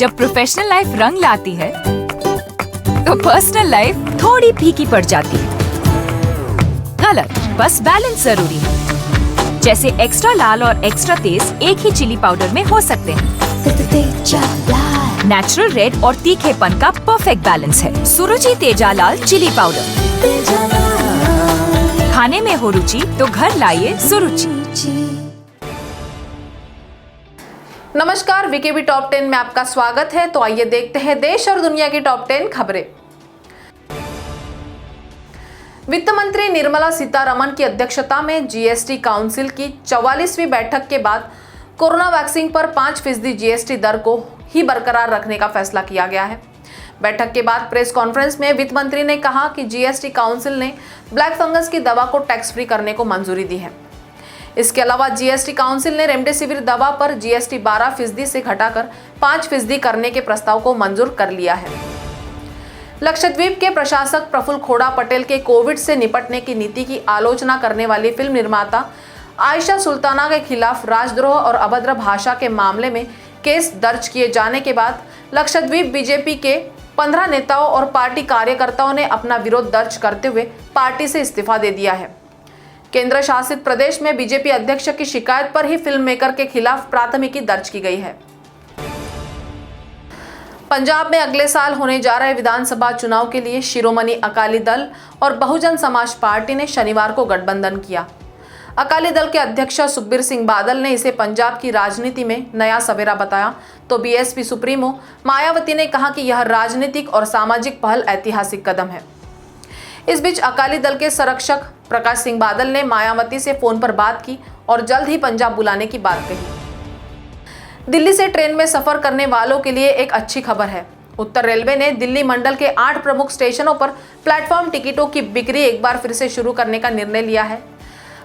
जब professional life रंग लाती है तो पर्सनल लाइफ थोड़ी फीकी पड़ जाती है। गलत, बस बैलेंस जरूरी है। जैसे एक्स्ट्रा लाल और एक्स्ट्रा तेज एक ही चिली पाउडर में हो सकते हैं। नेचुरल रेड और तीखेपन का परफेक्ट बैलेंस है सुरुचि तेजा लाल चिली पाउडर। खाने में हो रुचि तो घर लाइए सुरुचि। नमस्कार, वीकेबी टॉप 10 में आपका स्वागत है। तो आइए देखते हैं देश और दुनिया की टॉप 10 खबरें। वित्त मंत्री निर्मला सीतारमण की अध्यक्षता में जीएसटी काउंसिल की 44वीं बैठक के बाद कोरोना वैक्सीन पर 5% जीएसटी दर को ही बरकरार रखने का फैसला किया गया है। बैठक के बाद प्रेस कॉन्फ्रेंस में वित्त मंत्री ने कहा कि जीएसटी काउंसिल ने ब्लैक फंगस की दवा को टैक्स फ्री करने को मंजूरी दी है। इसके अलावा जीएसटी काउंसिल ने रेमडेसिविर दवा पर जीएसटी 12% से घटाकर 5% करने के प्रस्ताव को मंजूर कर लिया है। लक्षद्वीप के प्रशासक प्रफुल्ल खोड़ा पटेल के कोविड से निपटने की नीति की आलोचना करने वाली फिल्म निर्माता आयशा सुल्ताना के खिलाफ राजद्रोह और अभद्र भाषा के मामले में केस दर्ज किए जाने के बाद लक्षद्वीप बीजेपी के 15 नेताओं और पार्टी कार्यकर्ताओं ने अपना विरोध दर्ज करते हुए पार्टी से इस्तीफा दे दिया है। केंद्र शासित प्रदेश में बीजेपी अध्यक्ष की शिकायत पर ही फिल्म मेकर के खिलाफ प्राथमिकी दर्ज की गई है। पंजाब में अगले साल होने जा रहे विधानसभा चुनाव के लिए शिरोमणि अकाली दल और बहुजन समाज पार्टी ने शनिवार को गठबंधन किया। अकाली दल के अध्यक्ष सुखबीर सिंह बादल ने इसे पंजाब की राजनीति में नया सवेरा बताया, तो बीएसपी सुप्रीमो मायावती ने कहा कि यह राजनीतिक और सामाजिक पहल ऐतिहासिक कदम है। इस बीच अकाली दल के संरक्षक प्रकाश सिंह बादल ने मायावती से फोन पर बात की और जल्द ही पंजाब बुलाने की बात कही। दिल्ली से ट्रेन में सफर करने वालों के लिए एक अच्छी खबर है। उत्तर रेलवे ने दिल्ली मंडल के 8 प्रमुख स्टेशनों पर प्लेटफॉर्म टिकटों की बिक्री एक बार फिर से शुरू करने का निर्णय लिया है।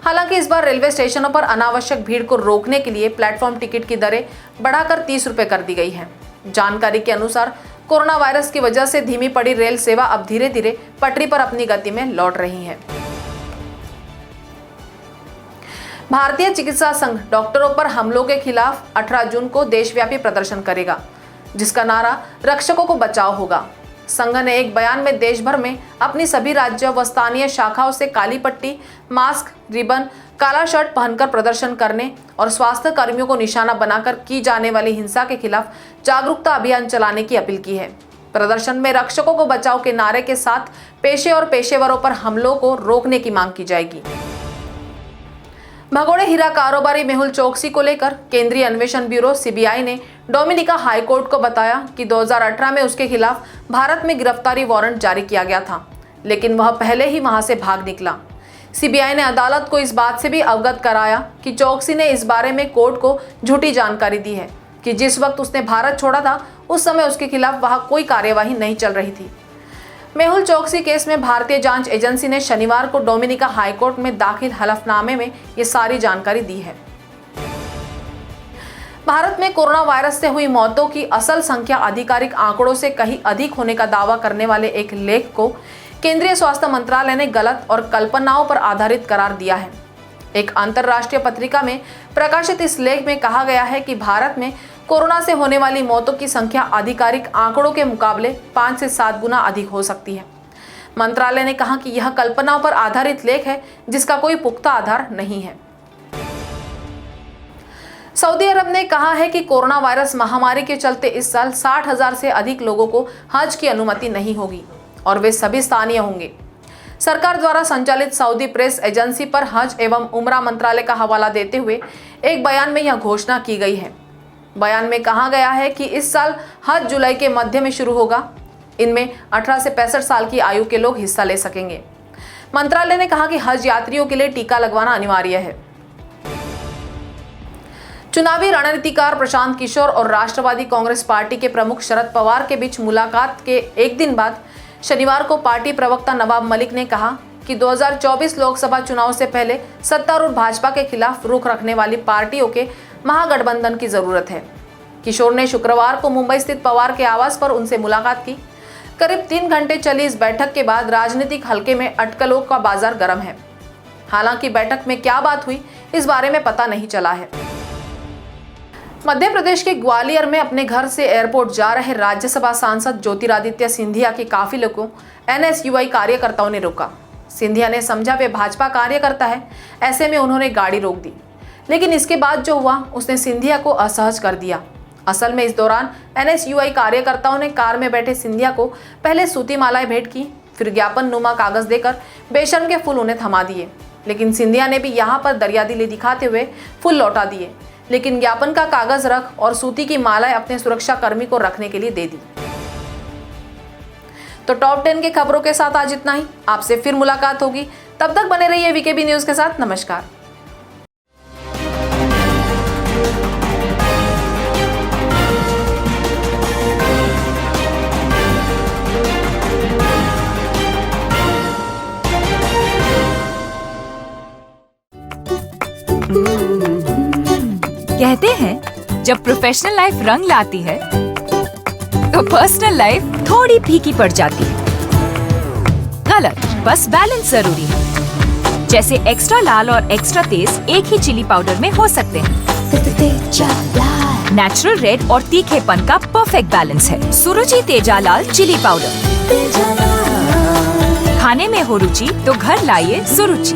हालांकि इस बार रेलवे स्टेशनों पर अनावश्यक भीड़ को रोकने के लिए प्लेटफॉर्म टिकट की दरें बढ़ाकर 30 रुपए कर दी गई है। जानकारी के अनुसार कोरोना वायरस की वजह से धीमी पड़ी रेल सेवा अब धीरे धीरे पटरी पर अपनी गति में लौट रही है। भारतीय चिकित्सा संघ डॉक्टरों पर हमलों के खिलाफ 18 जून को देशव्यापी प्रदर्शन करेगा, जिसका नारा रक्षकों को बचाओ होगा। संघ ने एक बयान में देश भर में अपनी सभी राज्य व स्थानीय शाखाओं से काली पट्टी, मास्क, रिबन, काला शर्ट पहनकर प्रदर्शन करने और स्वास्थ्य कर्मियों को निशाना बनाकर की जाने वाली हिंसा के खिलाफ जागरूकता अभियान चलाने की अपील की है। प्रदर्शन में रक्षकों को बचाओ के नारे के साथ पेशे और पेशेवरों पर हमलों को रोकने की मांग की जाएगी। भगोड़े हीरा कारोबारी मेहुल चोकसी को लेकर केंद्रीय अन्वेषण ब्यूरो सीबीआई ने डोमिनिका हाईकोर्ट को बताया कि 2018 में उसके खिलाफ भारत में गिरफ्तारी वारंट जारी किया गया था, लेकिन वह पहले ही वहां से भाग निकला। सीबीआई ने अदालत को इस बात से भी अवगत कराया कि चोकसी ने इस बारे में कोर्ट को झूठी जानकारी दी है कि जिस वक्त उसने भारत छोड़ा था उस समय उसके खिलाफ वहां कोई कार्यवाही नहीं चल रही थी। मेहुल चोकसी केस में भारतीय जांच एजेंसी ने शनिवार को डोमिनिका हाईकोर्ट में दाखिल हलफनामे में ये सारी जानकारी दी है। भारत में कोरोना वायरस से हुई मौतों की असल संख्या आधिकारिक आंकड़ों से कहीं अधिक होने का दावा करने वाले एक लेख को केंद्रीय स्वास्थ्य मंत्रालय ने गलत और कल्पनाओं पर आधारित करार दिया है। एक अंतर्राष्ट्रीय पत्रिका में प्रकाशित इस लेख में कहा गया है कि भारत में कोरोना से होने वाली मौतों की संख्या आधिकारिक आंकड़ों के मुकाबले 5 से 7 गुना अधिक हो सकती है। मंत्रालय ने कहा कि यह कल्पनाओं पर आधारित लेख है जिसका कोई पुख्ता आधार नहीं है। सऊदी अरब ने कहा है कि कोरोना वायरस महामारी के चलते इस साल 60,000 से अधिक लोगों को हज की अनुमति नहीं होगी और वे सभी स्थानीय होंगे। सरकार द्वारा संचालित सऊदी प्रेस एजेंसी पर हज एवं उमरा मंत्रालय का हवाला देते हुए एक बयान में यह घोषणा की गई है। बयान में कहा गया है कि इस साल हज जुलाई के मध्य में शुरू होगा। इनमें 18 से 65 साल की आयु के लोग हिस्सा ले सकेंगे। मंत्रालय ने कहा कि हज यात्रियों के लिए टीका लगवाना अनिवार्य है। चुनावी रणनीतिकार प्रशांत किशोर और राष्ट्रवादी कांग्रेस पार्टी के प्रमुख शरद पवार के बीच मुलाकात के एक दिन बाद शनिवार को पार्टी प्रवक्ता नवाब मलिक ने कहा कि 2024 लोकसभा चुनाव से पहले सत्तारूढ़ भाजपा के खिलाफ रुख रखने वाली पार्टियों के महागठबंधन की जरूरत है। किशोर ने शुक्रवार को मुंबई स्थित पवार के आवास पर उनसे मुलाकात की। करीब 3 घंटे चली इस बैठक के बाद राजनीतिक हलके में अटकलों का बाजार गर्म है। हालांकि बैठक में क्या बात हुई इस बारे में पता नहीं चला है। मध्य प्रदेश के ग्वालियर में अपने घर से एयरपोर्ट जा रहे राज्यसभा सांसद ज्योतिरादित्य सिंधिया के काफिले को एनएसयूआई कार्यकर्ताओं ने रोका। सिंधिया ने समझा वे भाजपा कार्यकर्ता है, ऐसे में उन्होंने गाड़ी रोक दी। लेकिन इसके बाद जो हुआ उसने सिंधिया को असहज कर दिया। असल में इस दौरान एनएसयूआई कार्यकर्ताओं ने कार में बैठे सिंधिया को पहले सूती मालाएं भेंट की, फिर ज्ञापन नुमा कागज देकर बेशर्म के फूल उन्हें थमा दिए। लेकिन सिंधिया ने भी यहाँ पर दरियादिली दिखाते हुए फूल लौटा दिए, लेकिन ज्ञापन का कागज रख और सूती की मालाएं अपने सुरक्षा कर्मी को रखने के लिए दे दी। तो टॉप 10 के खबरों के साथ आज इतना ही। आपसे फिर मुलाकात होगी, तब तक बने रहिए वीकेबी न्यूज के साथ। नमस्कार। कहते हैं जब प्रोफेशनल लाइफ रंग लाती है तो पर्सनल लाइफ थोड़ी फीकी पड़ जाती है। गलत, बस बैलेंस जरूरी है। जैसे एक्स्ट्रा लाल और एक्स्ट्रा तेज एक ही चिली पाउडर में हो सकते हैं। नेचुरल रेड और तीखेपन का परफेक्ट बैलेंस है सुरुचि तेजा लाल चिली पाउडर। खाने में हो रुचि तो घर लाइए सुरुचि।